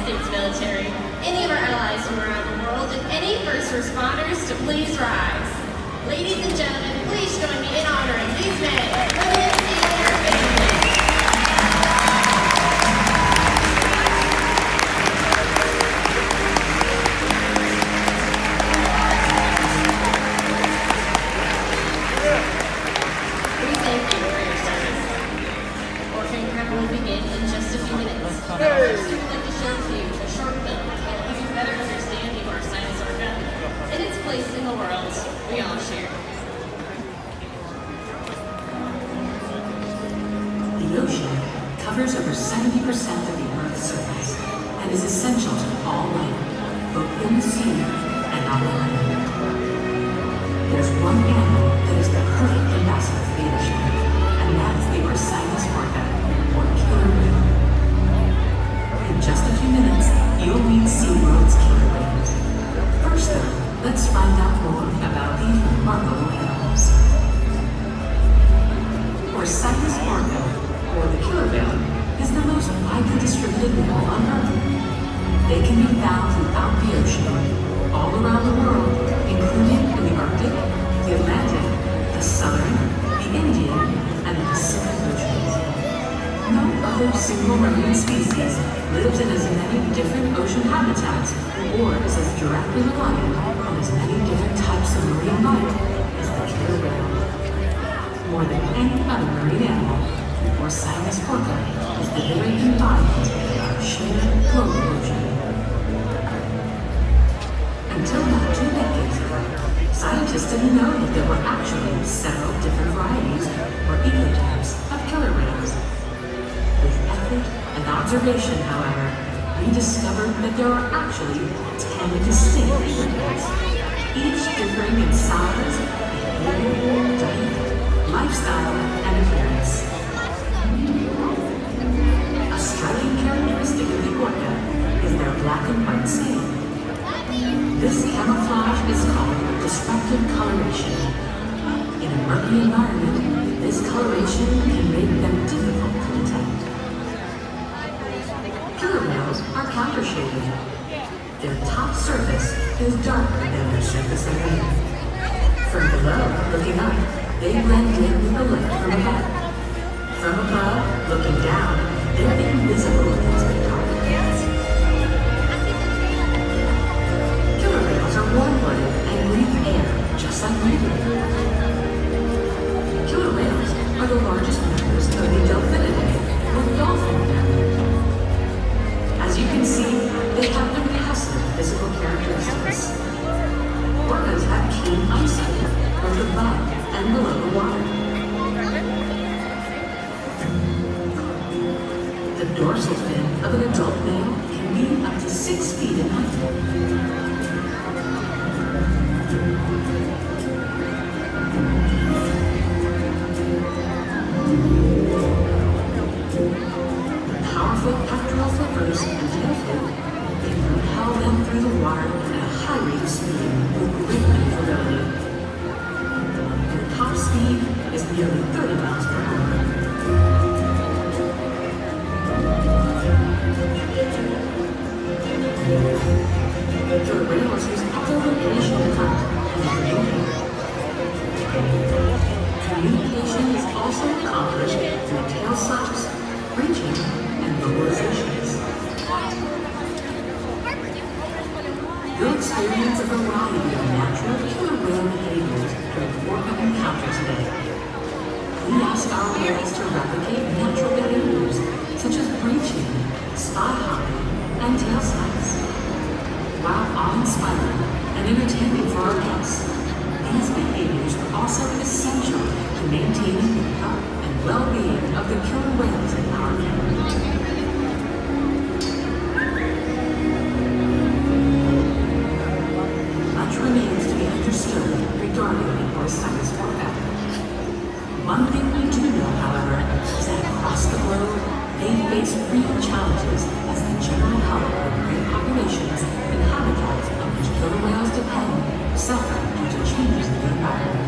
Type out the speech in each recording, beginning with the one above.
States military, any of our allies from around the world, and any first responders to please rise. Ladies and gentlemen, please join me in honoring these men, women, and their families. We thank you for your service. Orca prep will begin in just a few minutes. But first, we would like to share with you a short film that will help you better understand the Orca Orca and its place in the world we all share. The ocean covers over 70% of the Earth's surface and is essential to all life, both in the sea and on land. There's one animal that is the perfect ambassador for the ocean, and that's the Orca, or killer whale. In just a few minutes, you'll meet SeaWorld's killer whales. First though, let's find out more about these remarkable animals. Orca, or the killer whale, is the most widely distributed whale on Earth. They can be found throughout the ocean, all around the world, including in the Arctic, the Atlantic, the Southern, the Indian, and the Pacific Oceans. No other single marine species lives in as many different ocean habitats or is as directly reliant on as many different types of marine life as the killer whale. More than any other marine animal, Orca is the very embodiment of our shared global ocean. Until about 2 decades ago, scientists didn't know that there were actually several different varieties or ecotypes of killer whales. With effort and observation, however, we discovered that there are actually 10 distinct ecotypes, each differing in size, behavior, diet, lifestyle, and appearance. A striking characteristic of the orca is their black and white skin. This camouflage is called disruptive coloration. In a murky environment, this coloration can make them difficult to detect. Killer whales are countershaded. Their top surface is darker than their surface underneath. From below, looking up, they blend in with the light from above. From above, looking down, they're invisible against the dark depths. Killer whales are warm-blooded and breathe air, just like we do. Killer whales are the largest members of the Delphinidae, or dolphin family. As you can see, they have impressive physical characteristics. Orcas have keen eyesight, both above and below the water. The dorsal fin of an adult male can be up to 6 feet in height. The powerful pectoral flippers and tail flip can propel them through the water at a high rate of speed with great maneuverability. Their top speed is nearly 30 miles per hour. Killer whales use echolocation to hunt and communicate. Communication is also accomplished through tail slaps, reaching, and vocalizations. You'll experience a variety of natural killer whale behaviors during orca encounter today. We ask our whales to replicate natural behaviors such as breaching, spy hopping, and tail slaps. While awe-inspiring and entertaining for our guests, these behaviors are also essential to maintaining the health and well-being of the killer whales in our family. Much remains to be understood regarding the Orca. One thing we do know, however, is that across the globe, they face real challenges as the general health of great populations and habitats on which killer whales depend suffer due to changes in the environment.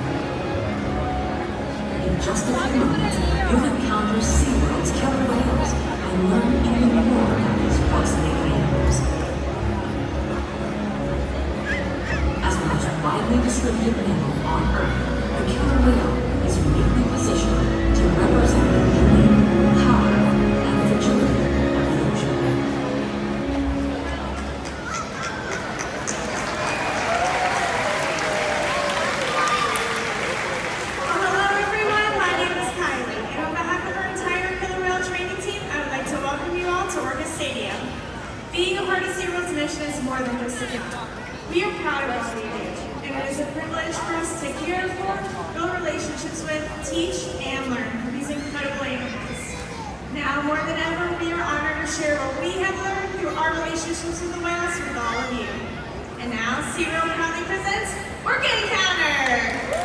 In just a few moments, you'll encounter SeaWorld's killer whales and learn even more about these fascinating animals. teach and learn from these incredible animals. Now more than ever, we are honored to share what we have learned through our relationships with the whales with all of you. And now, SeaWorld proudly presents Orca Encounter!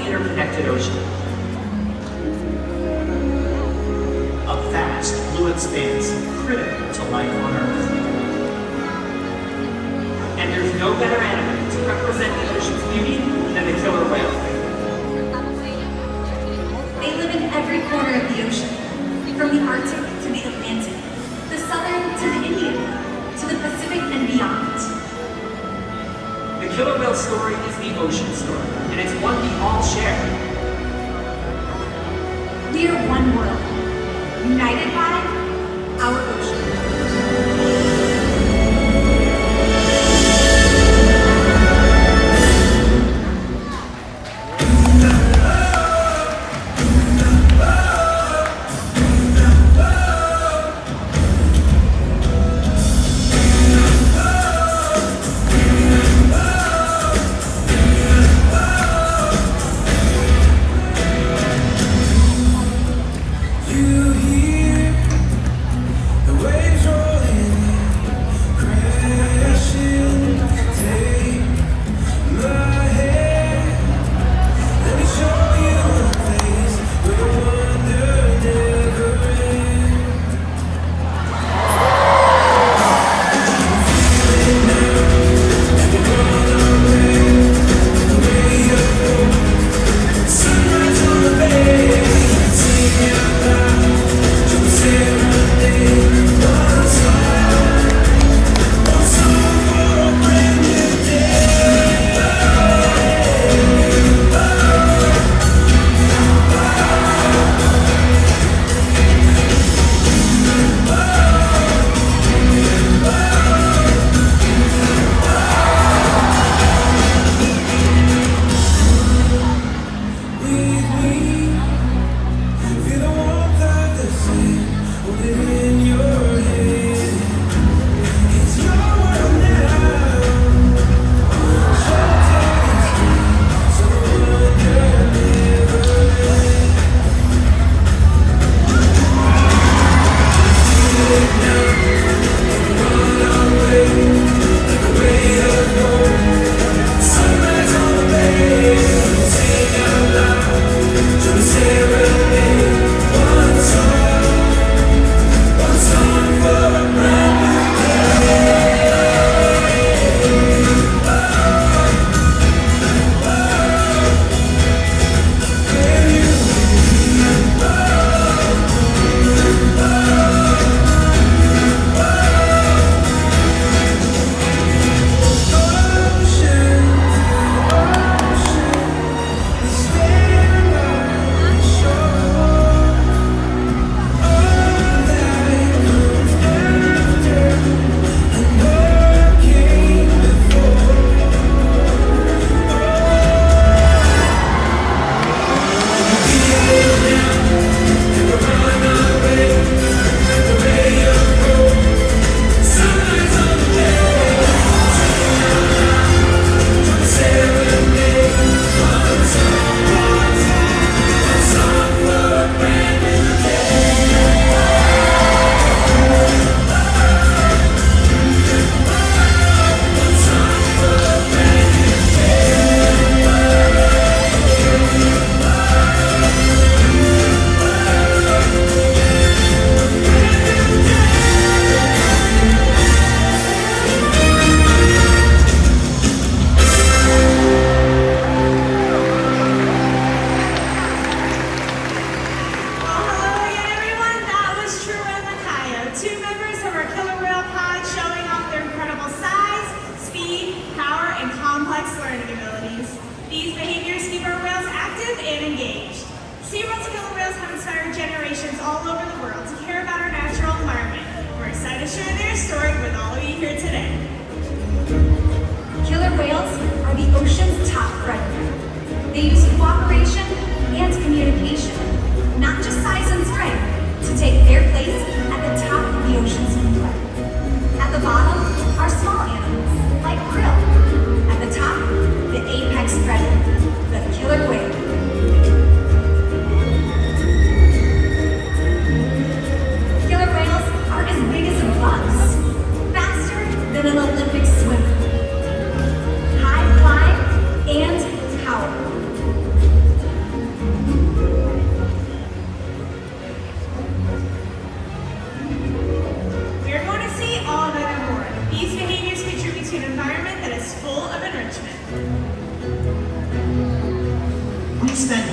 Interconnected ocean. A vast blue expanse critical to life on Earth. And there's no better animal to represent the ocean's beauty than the killer whale. They live in every corner of the ocean, from the Arctic to the Atlantic, the Southern to the Indian, to the Pacific and beyond. The killer whale story is the ocean story, and it's one we all share. We are one world, united by our ocean. You hear the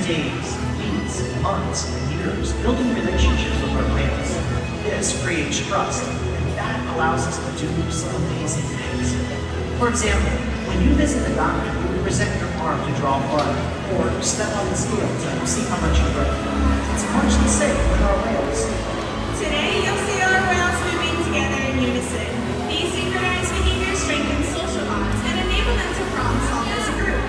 days, weeks, months, and years building relationships with our whales. This creates trust, and that allows us to do some amazing things. For example, when you visit the doctor, you present your arm to draw blood, or step on the scale to see how much you weigh. It's much the same with our whales. Today, you'll see our whales moving together in unison. These synchronized behaviors strengthen social bonds and enable them to problem solve as a group.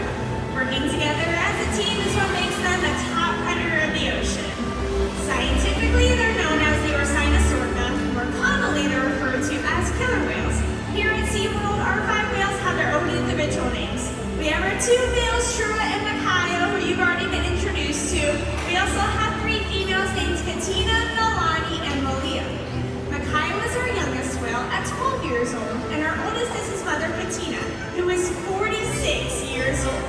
Working together as a team is what makes them the top predator of the ocean. Scientifically, they're known as the Orca. More commonly, they're referred to as killer whales. Here at SeaWorld, our 5 whales have their own individual names. We have our 2 males, Trua and Micaiah, who you've already been introduced to. We also have 3 females named Katina, Nalani, and Malia. Micaiah was our youngest whale at 12 years old, and our oldest is his mother, Katina, who is 46 years old.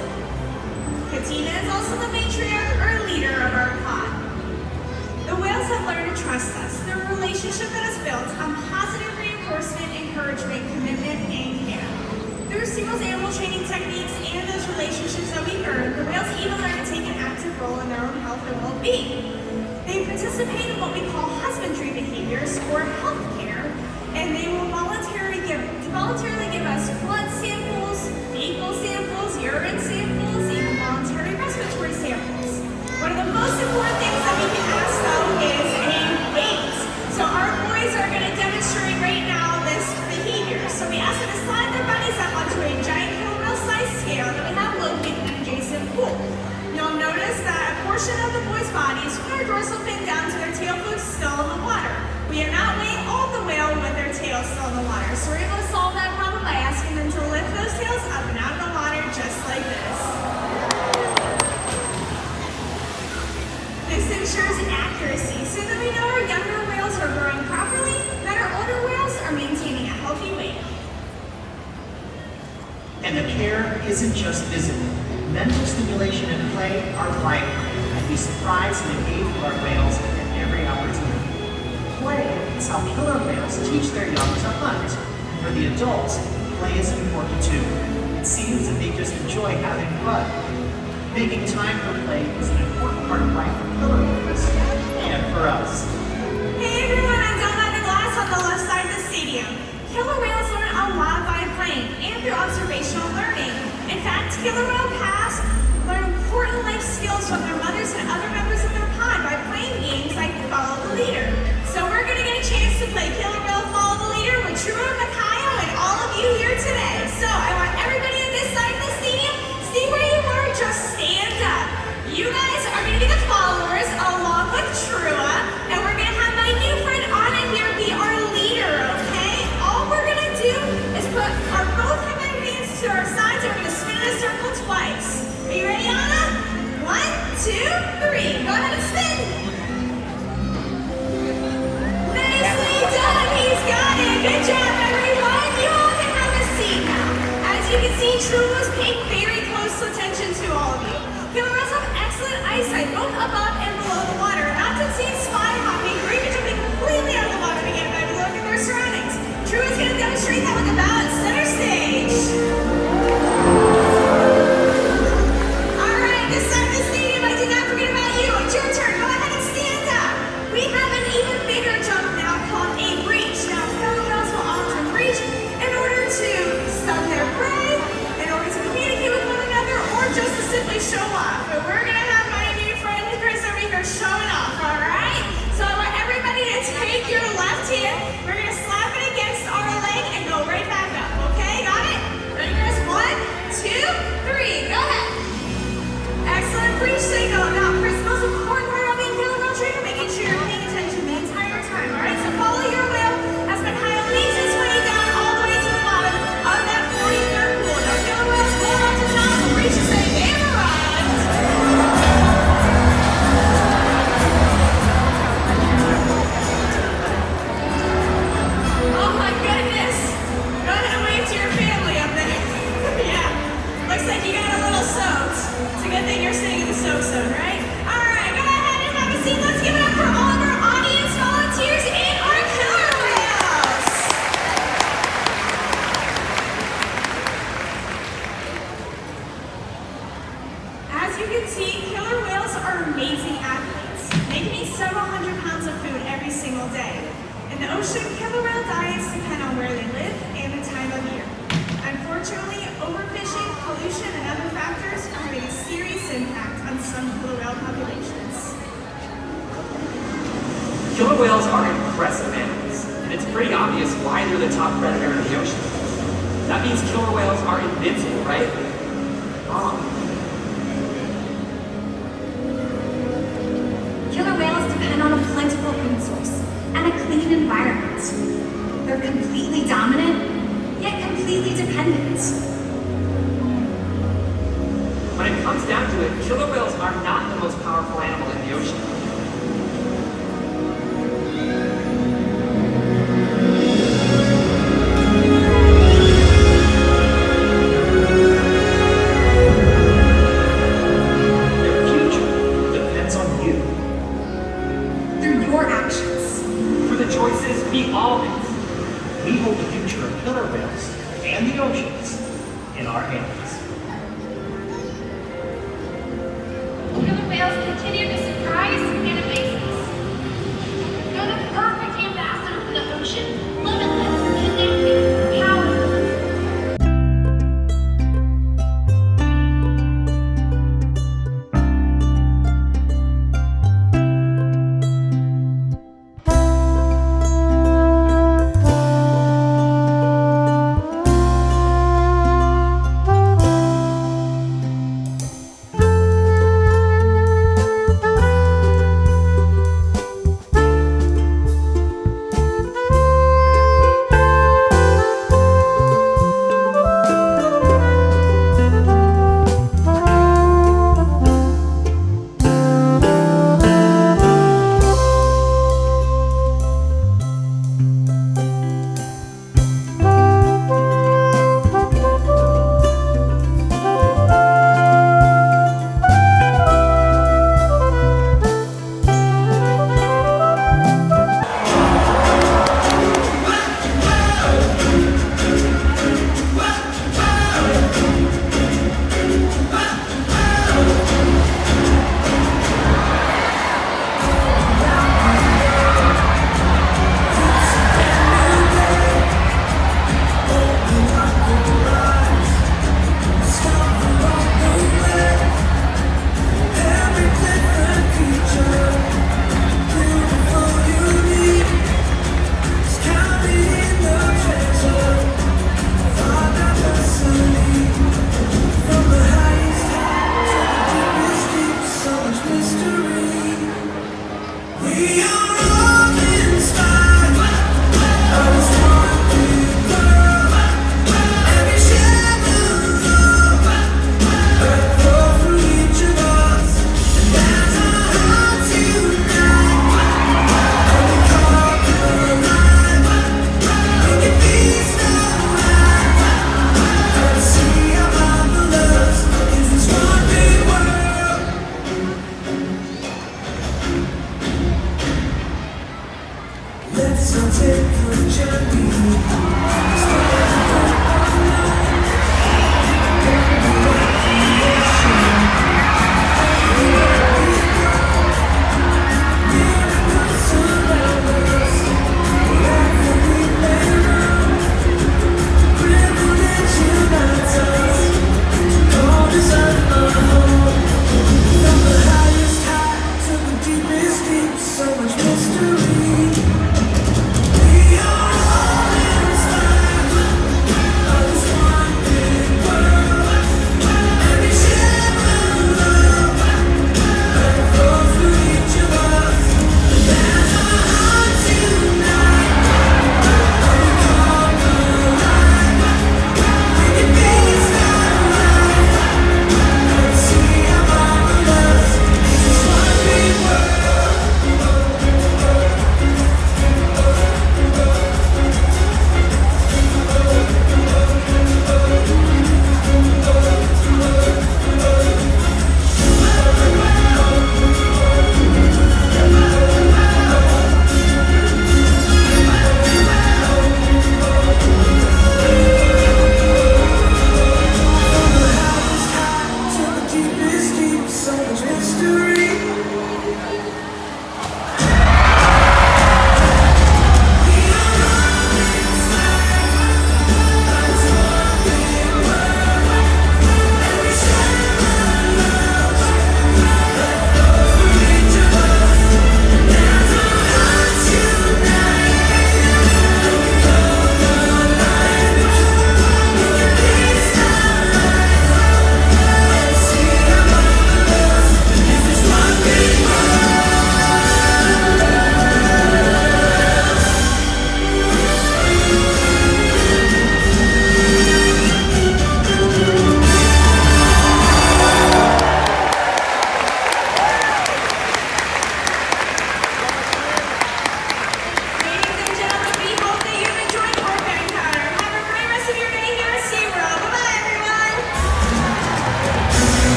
Katina is also the matriarch or leader of our pod. The whales have learned to trust us. Their relationship that is built on positive reinforcement, encouragement, commitment, and care. Through SeaWorld's animal training techniques and those relationships that we earn, the whales even learn to take an active role in their own health and well-being. They participate in what we call husbandry behaviors or health care, and they will voluntarily give us blood samples, fecal samples, urine samples, even voluntary respiratory samples. One of the most important things that we can ask though is a weight. So our boys are going to demonstrate right now this behavior. So we ask them to slide their bodies up onto a giant killer whale size scale that we have located in an adjacent pool. You'll notice that a portion of the boys' bodies, from their dorsal fin down to their tail flukes, still in the water. We are not weighing all the whale with their tails still in the water. So we're able to solve that problem by asking them to lift those tails up and out of the water just like this. This ensures accuracy so that we know our younger whales are growing properly, that our older whales are maintaining a healthy weight. And the care isn't just physical. Mental stimulation and play are vital, and we surprise and engage with our whales at every opportunity. Play is how killer whales teach their young to hunt. For the adults, play is important too. It seems that they just enjoy having fun. Making time for play is an important part of life for killer whales and for us. Hey everyone, I'm down by the glass on the left side of the stadium. Killer whales learn a lot by playing and through observational learning. In fact, killer whale calves learn important life skills from their mothers and other members of their pod by playing games like Follow the Leader. So we're going to get a chance to play killer whale Follow the Leader with Trua, Micaiah, and all of you here today. So I want everybody on this side of the stadium, stay where you are, just stand up. You guys are going to be the followers along with Trua, and we're going to have my new friend Anna here be our leader, okay? All we're going to do is put our both of our hands to our sides, and we're going to spin in a circle twice. Are you ready, Anna? 1, 2, 3. Killer whales are impressive animals, and it's pretty obvious why they're the top predator in the ocean. That means killer whales are invincible, right? Wrong. Killer whales depend on a plentiful food source and a clean environment. They're completely dominant, yet completely dependent. When it comes down to it, killer whales are not the most powerful animal in the ocean. Their future depends on you. Through your actions. For the choices we all make. We hold the future of killer whales and the oceans in our hands. Killer whales continue to surprise and amaze us. They're the perfect ambassador for the ocean, limitless, connected, powerful.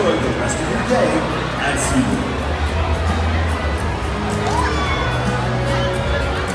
enjoy the rest of your day at SeaWorld.